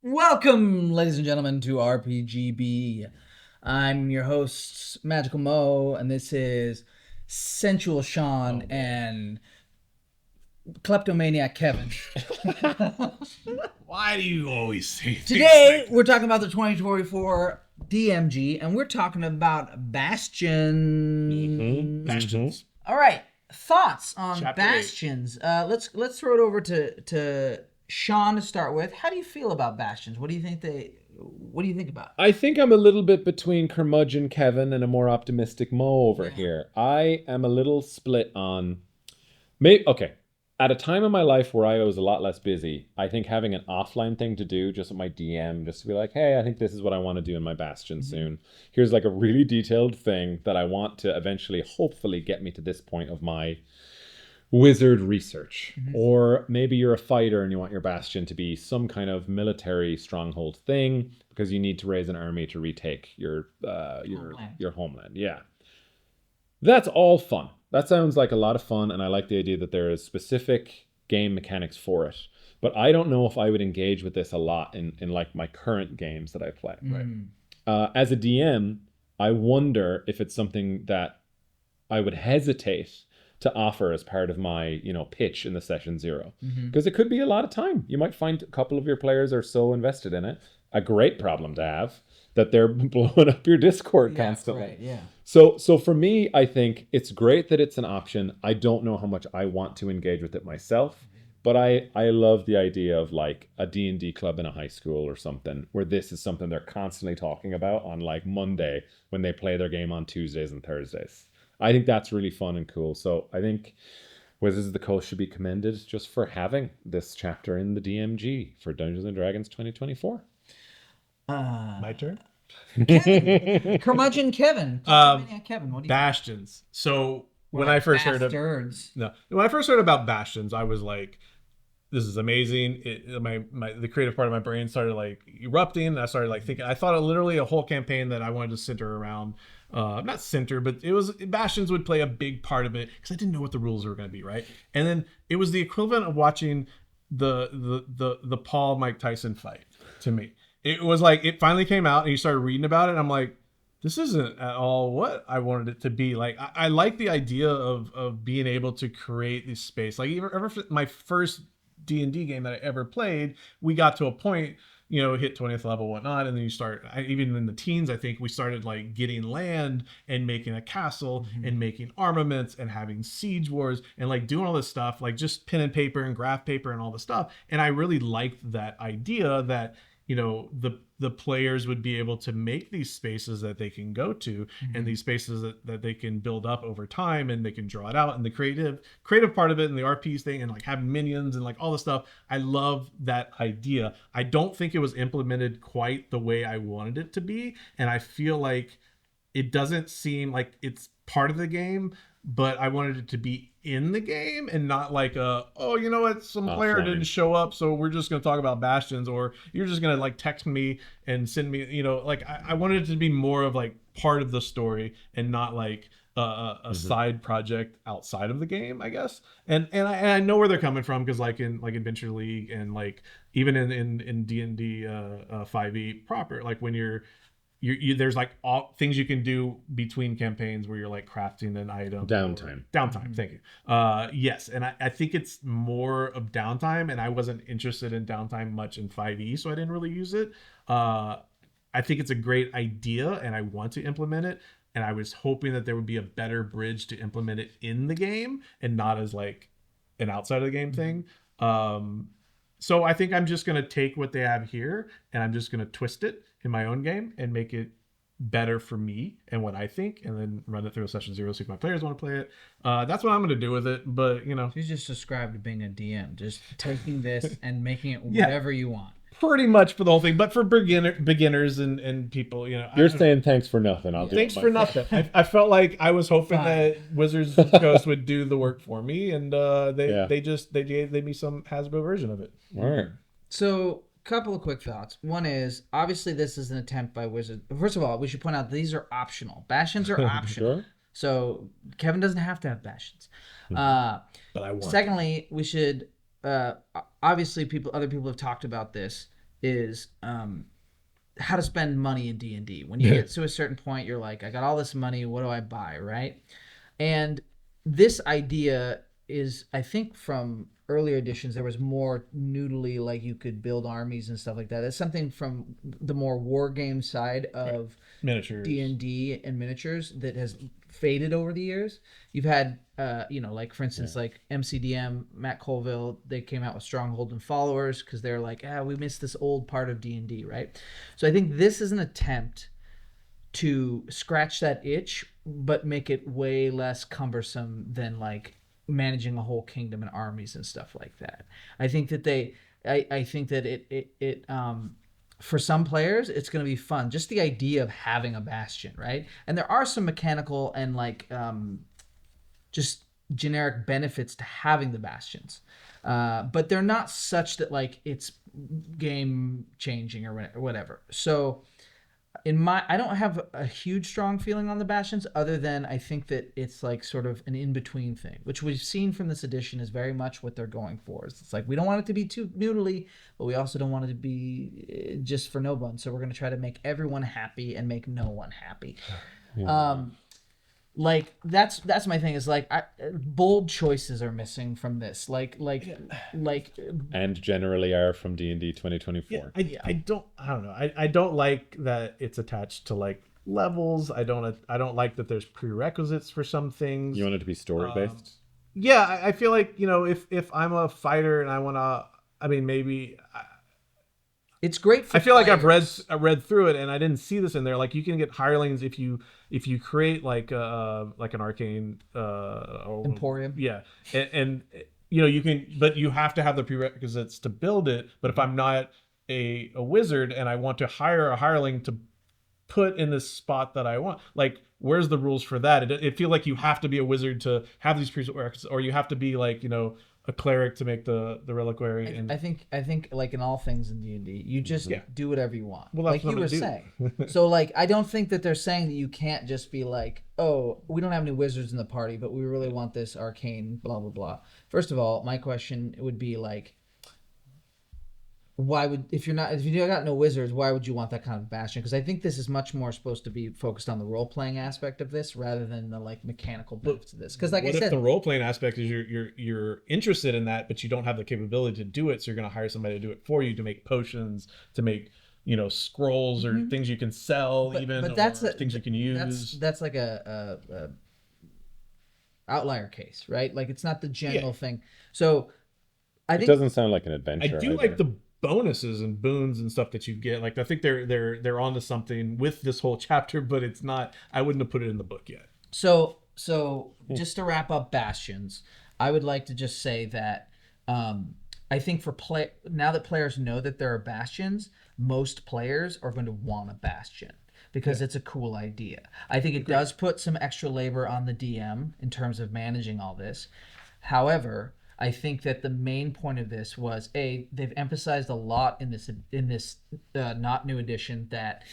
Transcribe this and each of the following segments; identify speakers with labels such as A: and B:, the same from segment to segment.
A: Welcome, ladies and gentlemen, to RPGB. I'm your host, Magical Mo, and this is Sensual Sean and Kleptomaniac Kevin.
B: Why do you always say things
A: Today,
B: like
A: we're talking about the 2024 DMG, and we're talking about Bastions.
B: Bastions?
A: All right, thoughts on
B: Chapter 8.
A: Bastions? Let's throw it over to Sean to start with. How do you feel about Bastions? What do you think about it?
C: I think I'm a little bit between curmudgeon Kevin and a more optimistic Mo over
A: Yeah.
C: here. I am a little split on. Okay, at a time in my life where I was a lot less busy, I think having an offline thing to do, just with my DM, just to be like, hey, I think this is what I want to do in my Bastion soon. Here's like a really detailed thing that I want to eventually, hopefully, get me to this point of my wizard research. Or maybe you're a fighter and you want your bastion to be some kind of military stronghold thing because you need to raise an army to retake your homeland. Yeah, that's all fun. That sounds like a lot of fun, and I like the idea that there is specific game mechanics for it. But I don't know if I would engage with this a lot in like my current games that I play.
B: Right.
C: As a DM, I wonder if it's something that I would hesitate to offer as part of my, pitch in the session 0. Because it could be a lot of time. You might find a couple of your players are so invested in it. A great problem to have that they're blowing up your Discord constantly.
A: Right, yeah.
C: So for me, I think it's great that it's an option. I don't know how much I want to engage with it myself, but I love the idea of like a D&D club in a high school or something where this is something they're constantly talking about on like Monday when they play their game on Tuesdays and Thursdays. I think that's really fun and cool. So I think Wizards of the Coast should be commended just for having this chapter in the DMG for Dungeons & Dragons 2024.
B: My turn?
A: Curmudgeon Kevin. Kleptomaniac Kevin, what do you
B: Bastions. So when
A: think?
B: I first heard of
A: Bastards.
B: when I first heard about Bastions, I was like, this is amazing. The creative part of my brain started like erupting, and I started like thinking. I thought of literally a whole campaign that I wanted to center around. Not center, but it was Bastions would play a big part of it because I didn't know what the rules were going to be, right? And then it was the equivalent of watching the Paul Mike Tyson fight to me. It was like it finally came out and you started reading about it, and I'm like, this isn't at all what I wanted it to be. Like I like the idea of being able to create this space. Like ever my first D&D game that I ever played, we got to a point, hit 20th level, whatnot, and then you start, even in the teens, I think we started like getting land and making a castle and making armaments and having siege wars and like doing all this stuff, like just pen and paper and graph paper and all this stuff. And I really liked that idea that the players would be able to make these spaces that they can go to and these spaces that they can build up over time, and they can draw it out, and the creative part of it and the RP thing and like having minions and like all the stuff. I love that idea. I don't think it was implemented quite the way I wanted it to be, and I feel like it doesn't seem like it's part of the game, but I wanted it to be in the game and not like you know what, some player didn't show up, so we're just going to talk about Bastions, or you're just going to like text me and send me, like I wanted it to be more of like part of the story and not like a side project outside of the game, I guess. And I know where they're coming from, because like in Adventure League and like even in D&D 5e proper, like when you're there's like all things you can do between campaigns where you're like crafting an item. Downtime. Thank you. Yes. And I think it's more of downtime, and I wasn't interested in downtime much in 5e, so I didn't really use it. I think it's a great idea and I want to implement it. And I was hoping that there would be a better bridge to implement it in the game and not as like an outside of the game thing. So I think I'm just going to take what they have here and I'm just going to twist it in my own game and make it better for me and what I think, and then run it through a session 0, see if my players want to play it. That's what I'm going to do with it. But,
A: You just described being a DM, just taking this and making it whatever you want.
B: Pretty much for the whole thing, but for beginners and people,
C: You're saying thanks for nothing. I'll do
B: thanks
C: it
B: for
C: myself.
B: nothing. I felt like I was hoping that Wizards of the Coast would do the work for me, and they gave me some Hasbro version of it.
C: All right.
A: So, couple of quick thoughts. One is, obviously this is an attempt by Wizards. First of all, we should point out these are optional. Bastions are optional.
C: Sure.
A: So Kevin doesn't have to have Bastions.
B: But I want.
A: Secondly, we should obviously other people have talked about this. is how to spend money in D&D. When you get to a certain point, you're like, I got all this money, what do I buy, right? And this idea is, I think, from earlier editions, there was more noodly, like you could build armies and stuff like that. That's something from the more war game side of
B: Miniatures.
A: D&D and miniatures that has faded over the years. You've had, like for instance, like MCDM, Matt Colville, they came out with Stronghold and Followers because they're like, we missed this old part of D&D, right? So I think this is an attempt to scratch that itch, but make it way less cumbersome than like managing a whole kingdom and armies and stuff like that. I think that I think that it for some players it's going to be fun, just the idea of having a bastion, right? And there are some mechanical and like just generic benefits to having the bastions, but they're not such that like it's game changing or whatever. So I don't have a huge strong feeling on the Bastions, other than I think that it's like sort of an in-between thing, which we've seen from this edition is very much what they're going for. It's like, we don't want it to be too noodly, but we also don't want it to be just for no one. So we're going to try to make everyone happy and make no one happy. Yeah. Like that's my thing, is like bold choices are missing from this, like
C: and generally are from D&D 2024.
B: I don't know. I don't like that it's attached to like levels. I don't like that there's prerequisites for some things.
C: You want it to be story based?
B: Yeah, I feel like, if I'm a fighter and I want to, I mean, maybe
A: it's great for
B: I feel
A: players.
B: like I've read through it and I didn't see this in there. Like, you can get hirelings if you create like an arcane
A: Emporium.
B: Yeah. And you can, but you have to have the prerequisites to build it. But if I'm not a wizard and I want to hire a hireling to put in this spot that I want, like, where's the rules for that? It feel like you have to be a wizard to have these prerequisites, or you have to be like, a cleric to make the reliquary.
A: I think like in all things in D&D, you just do whatever you want.
B: Well, that's
A: like you were saying. So like, I don't think that they're saying that you can't just be like, oh, we don't have any wizards in the party, but we really want this arcane blah blah blah. First of all, my question would be like, why would, if you got no wizards, why would you want that kind of bastion? Because I think this is much more supposed to be focused on the role playing aspect of this rather than the like mechanical benefits of this. Because like
B: what
A: I said,
B: if the role playing aspect is you're interested in that, but you don't have the capability to do it, so you're going to hire somebody to do it for you, to make potions, to make scrolls or things you can sell, but that's things you can use.
A: That's like a outlier case, right? Like, it's not the general thing. So I think
C: it doesn't sound like an adventure.
B: I do like the bonuses and boons and stuff that you get. Like, I think they're onto something with this whole chapter, but it's not, I wouldn't have put it in the book yet.
A: So just to wrap up Bastions, I would like to just say that I think now that players know that there are Bastions, most players are going to want a Bastion because it's a cool idea. I think it does put some extra labor on the DM in terms of managing all this. However, I think that the main point of this was they've emphasized a lot in this not new edition that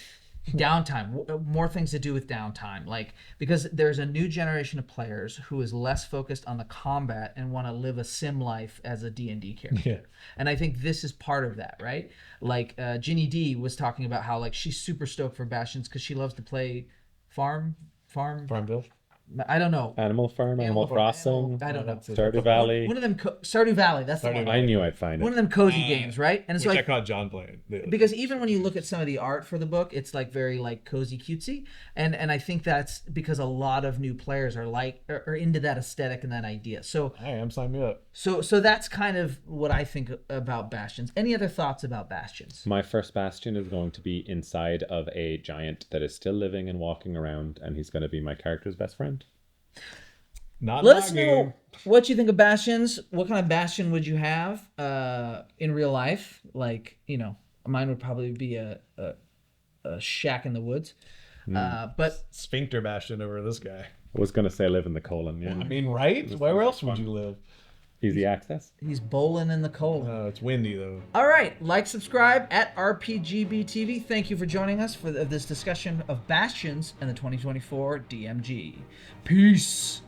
A: downtime, more things to do with downtime, like, because there's a new generation of players who is less focused on the combat and want to live a sim life as a D&D character. And I think this is part of that, right? Like Ginny D was talking about how like she's super stoked for Bastions because she loves to play
B: Farmville.
A: I don't know.
C: Animal Farm, Animal Crossing.
A: I don't know.
C: Stardew Valley.
A: One of them, Stardew Valley. That's the one.
C: I knew I'd find it.
A: One of them cozy games, right? And it's
B: which
A: like,
B: I caught John playing.
A: Because even when you look at some of the art for the book, it's like very like cozy cutesy, and I think that's because a lot of new players are into that aesthetic and that idea. So
B: I am, sign me up.
A: So that's kind of what I think about Bastions. Any other thoughts about Bastions?
C: My first Bastion is going to be inside of a giant that is still living and walking around, and he's going to be my character's best friend.
A: Let us know what you think of Bastions. What kind of Bastion would you have in real life? Like, mine would probably be a shack in the woods. But
B: Sphincter Bastion over this guy.
C: I was going to say live in the colon, yeah.
B: I mean, right? Where else would you live?
C: Easy access.
A: He's bowling in the colon.
B: Oh, it's windy, though.
A: All right. Like, subscribe at RPGBTV. Thank you for joining us for this discussion of Bastions and the 2024 DMG. Peace.